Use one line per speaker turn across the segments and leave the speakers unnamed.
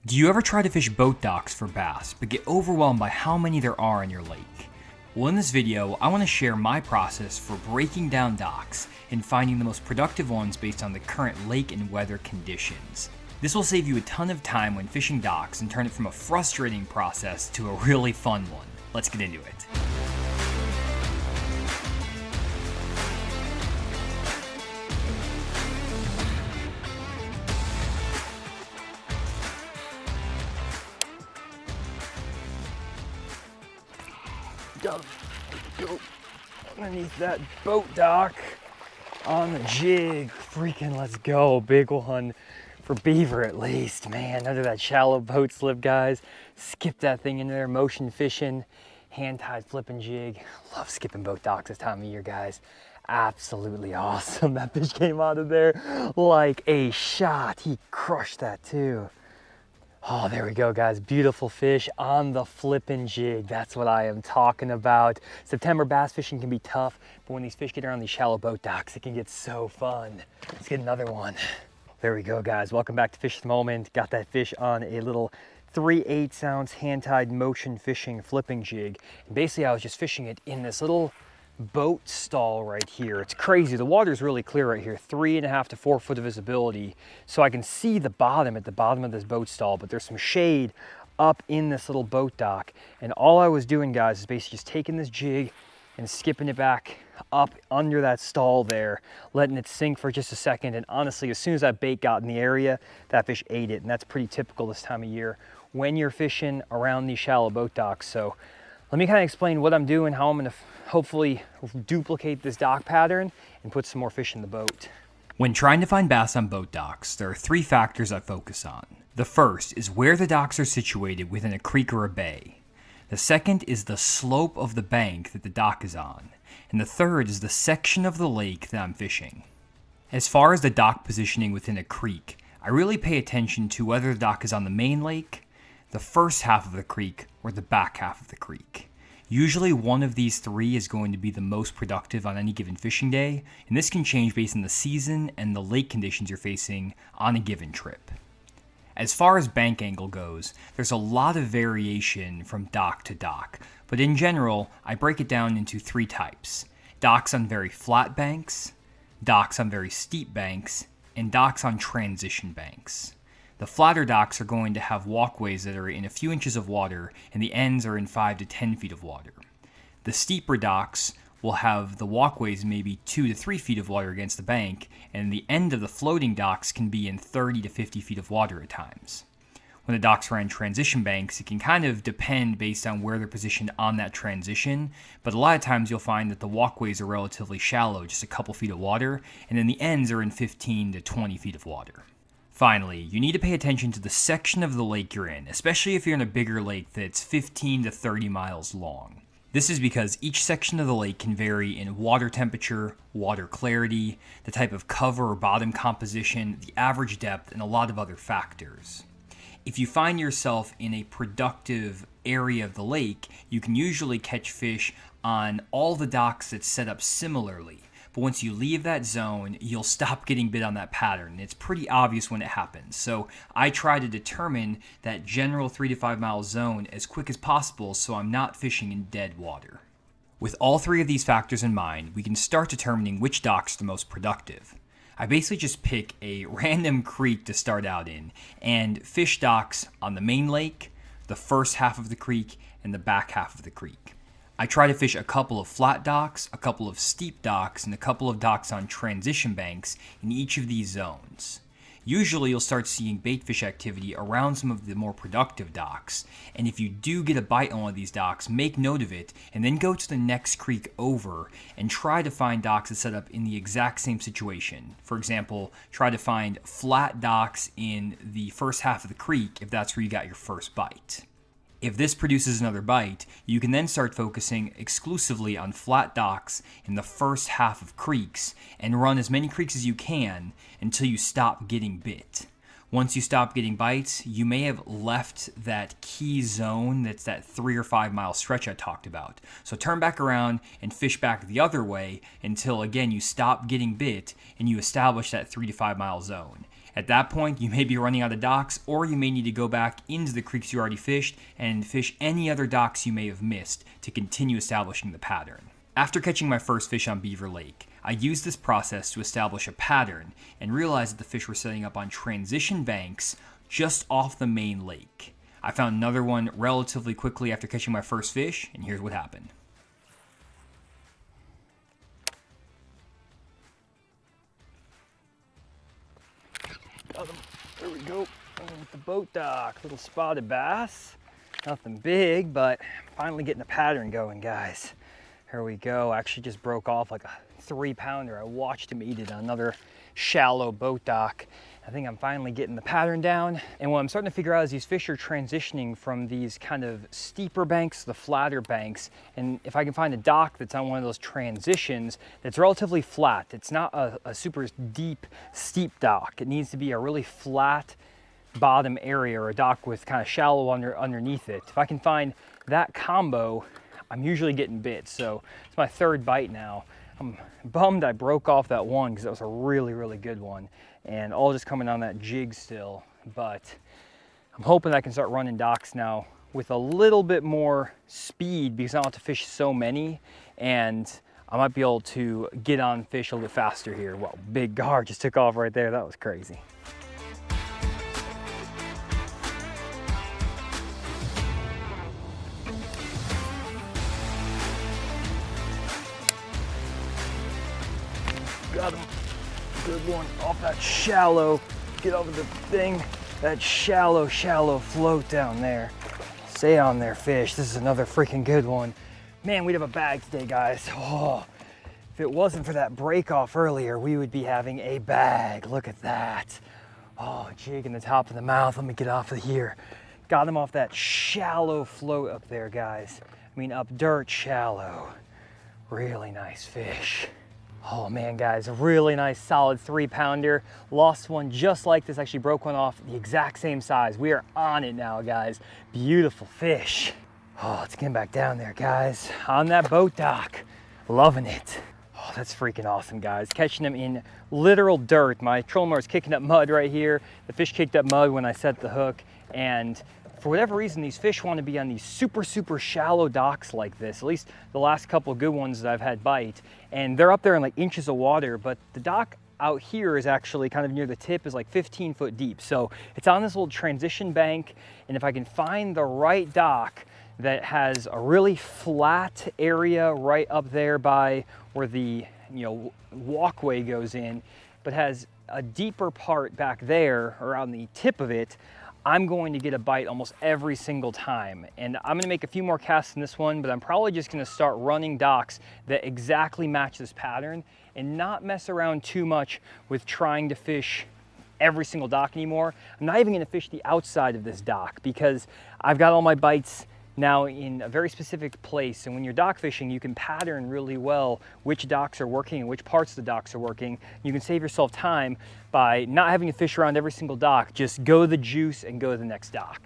Do you ever try to fish boat docks for bass, but get overwhelmed by how many there are in your lake? Well, in this video, I want to share my process for breaking down docks and finding the most productive ones based on the current lake and weather conditions. This will save you a ton of time when fishing docks and turn it from a frustrating process to a really fun one. Let's get into it. Go underneath that boat dock on the jig. Freaking let's go. Big one for beaver at least. Man, under that shallow boat slip, guys. Skip that thing in there. Motion fishing, hand-tied flipping jig. Love skipping boat docks this time of year, guys. Absolutely awesome. That fish came out of there like a shot. He crushed that too. Oh, there we go, guys. Beautiful fish on the flipping jig. That's what I am talking about. September bass fishing can be tough, but when these fish get around these shallow boat docks, it can get so fun. Let's get another one. There we go, guys. Welcome back to Fish the Moment. Got that fish on a little 3/8 ounce hand-tied motion fishing flipping jig. And basically, I was just fishing it in this little boat stall right here. It's crazy. The water's really clear right here, 3.5 to 4 foot of visibility. So I can see the bottom at the bottom of this boat stall, but there's some shade up in this little boat dock. And all I was doing, guys, is basically just taking this jig and skipping it back up under that stall there, letting it sink for just a second. And honestly, as soon as that bait got in the area, that fish ate it. And that's pretty typical this time of year when you're fishing around these shallow boat docks. So let me kind of explain what I'm doing, how I'm going to hopefully duplicate this dock pattern and put some more fish in the boat. When trying to find bass on boat docks, there are 3 factors I focus on. The first is where the docks are situated within a creek or a bay. The second is the slope of the bank that the dock is on. And the third is the section of the lake that I'm fishing. As far as the dock positioning within a creek, I really pay attention to whether the dock is on the main lake, the first half of the creek, or the back half of the creek. Usually one of these 3 is going to be the most productive on any given fishing day, and this can change based on the season and the lake conditions you're facing on a given trip. As far as bank angle goes, there's a lot of variation from dock to dock, but in general, I break it down into 3 types: docks on very flat banks, docks on very steep banks, and docks on transition banks. The flatter docks are going to have walkways that are in a few inches of water, and the ends are in 5 to 10 feet of water. The steeper docks will have the walkways maybe 2 to 3 feet of water against the bank, and the end of the floating docks can be in 30 to 50 feet of water at times. When the docks are on transition banks, it can kind of depend based on where they're positioned on that transition, but a lot of times you'll find that the walkways are relatively shallow, just a couple feet of water, and then the ends are in 15 to 20 feet of water. Finally, you need to pay attention to the section of the lake you're in, especially if you're in a bigger lake that's 15 to 30 miles long. This is because each section of the lake can vary in water temperature, water clarity, the type of cover or bottom composition, the average depth, and a lot of other factors. If you find yourself in a productive area of the lake, you can usually catch fish on all the docks that's set up similarly. But once you leave that zone, you'll stop getting bit on that pattern. It's pretty obvious when it happens. So I try to determine that general 3 to 5 mile zone as quick as possible so I'm not fishing in dead water. With all 3 of these factors in mind, we can start determining which docks are the most productive. I basically just pick a random creek to start out in and fish docks on the main lake, the first half of the creek, and the back half of the creek. I try to fish a couple of flat docks, a couple of steep docks, and a couple of docks on transition banks in each of these zones. Usually you'll start seeing baitfish activity around some of the more productive docks, and if you do get a bite on one of these docks, make note of it, and then go to the next creek over and try to find docks that set up in the exact same situation. For example, try to find flat docks in the first half of the creek if that's where you got your first bite. If this produces another bite, you can then start focusing exclusively on flat docks in the first half of creeks and run as many creeks as you can until you stop getting bit. Once you stop getting bites, you may have left that key zone that's that 3 or 5 mile stretch I talked about. So turn back around and fish back the other way until, again, you stop getting bit and you establish that 3 to 5 mile zone. At that point, you may be running out of docks, or you may need to go back into the creeks you already fished and fish any other docks you may have missed to continue establishing the pattern. After catching my first fish on Beaver Lake, I used this process to establish a pattern and realized that the fish were setting up on transition banks just off the main lake. I found another one relatively quickly after catching my first fish, and here's what happened. Got him. There we go. With the boat dock, little spotted bass. Nothing big, but finally getting the pattern going, guys. Here we go. Actually just broke off like a 3-pounder. I watched him eat it on another shallow boat dock. I think I'm finally getting the pattern down. And what I'm starting to figure out is these fish are transitioning from these kind of steeper banks to the flatter banks. And if I can find a dock that's on one of those transitions that's relatively flat, it's not a super deep, steep dock. It needs to be a really flat bottom area, or a dock with kind of shallow underneath it. If I can find that combo, I'm usually getting bit. So it's my 3rd bite now. I'm bummed I broke off that one because that was a really, really good one. And all just coming on that jig still. But I'm hoping I can start running docks now with a little bit more speed because I don't have to fish so many. And I might be able to get on fish a little bit faster here. Well, big gar just took off right there. That was crazy. Got him. Good one off that shallow. Get over the thing. That shallow float down there. Stay on there, fish. This is another freaking good one. Man, we'd have a bag today, guys. Oh, if it wasn't for that break off earlier, we would be having a bag. Look at that. Oh, jig in the top of the mouth. Let me get off of here. Got him off that shallow float up there, guys. I mean, up dirt shallow. Really nice fish. Oh man, guys, a really nice solid 3-pounder. Lost one just like this, actually broke one off the exact same size. We are on it now, guys. Beautiful fish. Oh, let's get back down there, guys. On that boat dock, loving it. Oh, that's freaking awesome, guys. Catching them in literal dirt. My trolling motor is kicking up mud right here. The fish kicked up mud when I set the hook, and for whatever reason, these fish want to be on these super shallow docks like this, at least the last couple of good ones that I've had bite. And they're up there in like inches of water, but the dock out here is actually kind of near the tip, is like 15 foot deep. So it's on this little transition bank. And if I can find the right dock that has a really flat area right up there by where the walkway goes in, but has a deeper part back there or on the tip of it, I'm going to get a bite almost every single time. And I'm gonna make a few more casts in this one, but I'm probably just gonna start running docks that exactly match this pattern and not mess around too much with trying to fish every single dock anymore. I'm not even gonna fish the outside of this dock because I've got all my bites now in a very specific place. And when you're dock fishing, you can pattern really well which docks are working and which parts of the docks are working. You can save yourself time by not having to fish around every single dock. Just go the juice and go to the next dock.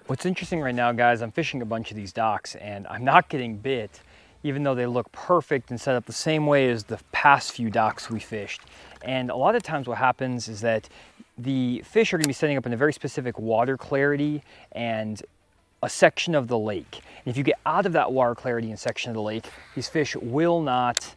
What's interesting right now, guys, I'm fishing a bunch of these docks and I'm not getting bit, even though they look perfect and set up the same way as the past few docks we fished. And a lot of times what happens is that the fish are gonna be setting up in a very specific water clarity and a section of the lake. And if you get out of that water clarity and section of the lake, these fish will not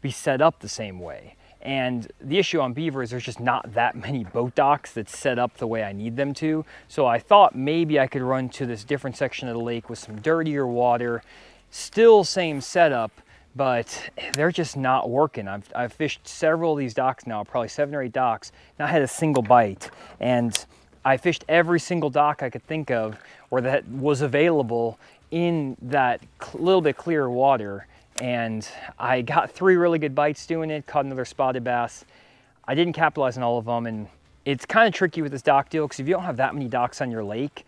be set up the same way. And the issue on beaver is there's just not that many boat docks that set up the way I need them to. So I thought maybe I could run to this different section of the lake with some dirtier water, still same setup, but they're just not working. I've fished several of these docks now, probably 7 or 8 docks, not had a single bite. And I fished every single dock I could think of where that was available in that little bit clearer water. And I got 3 really good bites doing it, caught another spotted bass. I didn't capitalize on all of them, and it's kind of tricky with this dock deal because if you don't have that many docks on your lake,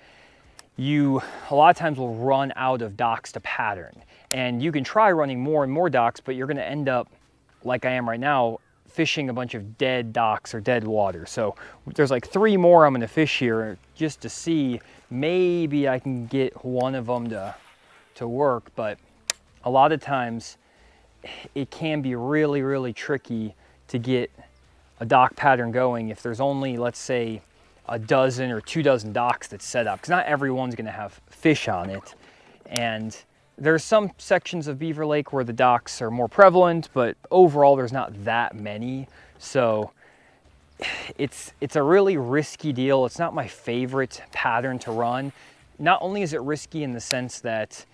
you a lot of times will run out of docks to pattern. And you can try running more and more docks, but you're gonna end up, like I am right now, fishing a bunch of dead docks or dead water. So there's like 3 more I'm gonna fish here just to see maybe I can get one of them to work, but a lot of times it can be really, really tricky to get a dock pattern going if there's only, let's say, a dozen or 2 dozen docks that's set up, because not everyone's going to have fish on it. And there's some sections of Beaver Lake where the docks are more prevalent, but overall there's not that many. So it's a really risky deal. It's not my favorite pattern to run. Not only is it risky in the sense that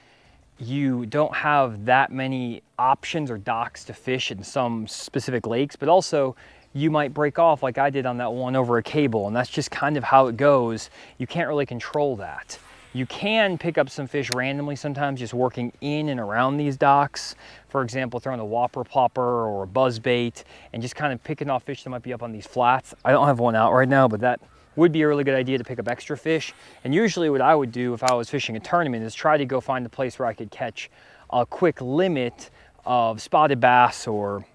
you don't have that many options or docks to fish in some specific lakes, but also you might break off like I did on that one over a cable, and that's just kind of how it goes. You can't really control that. You can pick up some fish randomly sometimes just working in and around these docks. For example, throwing a whopper plopper or a buzz bait and just kind of picking off fish that might be up on these flats. I don't have one out right now, but that would be a really good idea to pick up extra fish. And usually what I would do if I was fishing a tournament is try to go find a place where I could catch a quick limit of spotted bass, or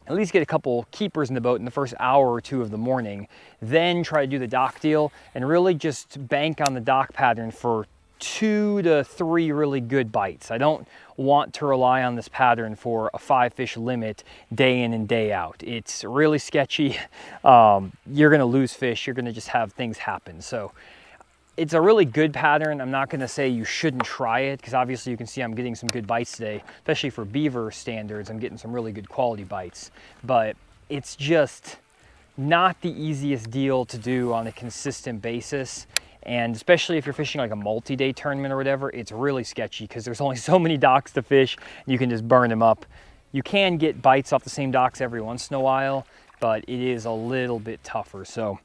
at least get a couple keepers in the boat in the first hour or two of the morning, then try to do the dock deal and really just bank on the dock pattern for 2 to 3 really good bites. I don't want to rely on this pattern for a 5 fish limit day in and day out. It's really sketchy. You're gonna lose fish. You're gonna just have things happen. So it's a really good pattern. I'm not gonna say you shouldn't try it, because obviously you can see I'm getting some good bites today, especially for beaver standards. I'm getting some really good quality bites, but it's just not the easiest deal to do on a consistent basis. And especially if you're fishing like a multi-day tournament or whatever, it's really sketchy because there's only so many docks to fish. You can just burn them up. You can get bites off the same docks every once in a while, but it is a little bit tougher. So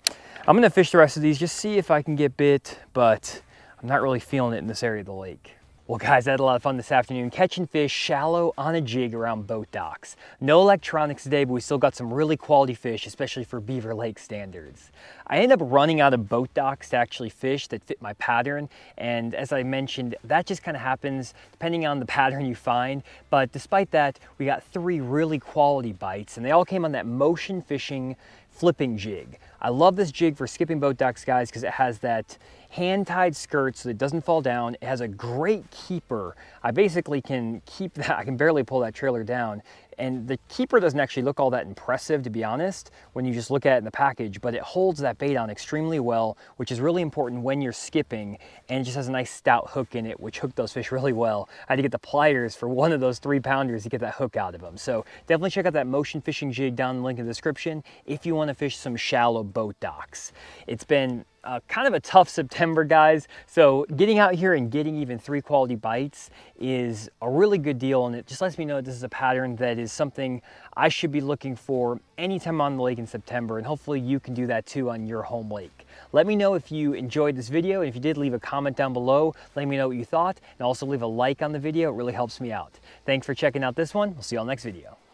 I'm gonna fish the rest of these, just see if I can get bit, but I'm not really feeling it in this area of the lake. Well guys, I had a lot of fun this afternoon catching fish shallow on a jig around boat docks. No electronics today, but we still got some really quality fish, especially for Beaver Lake standards. I ended up running out of boat docks to actually fish that fit my pattern, and as I mentioned, that just kind of happens depending on the pattern you find. But despite that, we got 3 really quality bites, and they all came on that motion fishing flipping jig. I love this jig for skipping boat docks, guys, because it has that hand-tied skirt so it doesn't fall down. It has a great keeper. I basically can keep that, I can barely pull that trailer down. And the keeper doesn't actually look all that impressive, to be honest, when you just look at it in the package, but it holds that bait on extremely well, which is really important when you're skipping, and it just has a nice stout hook in it, which hooked those fish really well. I had to get the pliers for one of those 3-pounders to get that hook out of them. So definitely check out that motion fishing jig down in the link in the description if you want to fish some shallow boat docks. It's been kind of a tough September, guys, so getting out here and getting even 3 quality bites is a really good deal, and it just lets me know this is a pattern that is something I should be looking for anytime on the lake in September, and hopefully you can do that too on your home lake. Let me know if you enjoyed this video, and if you did, leave a comment down below letting me know what you thought, and also leave a like on the video. It really helps me out. Thanks for checking out this one. We'll see you all next video.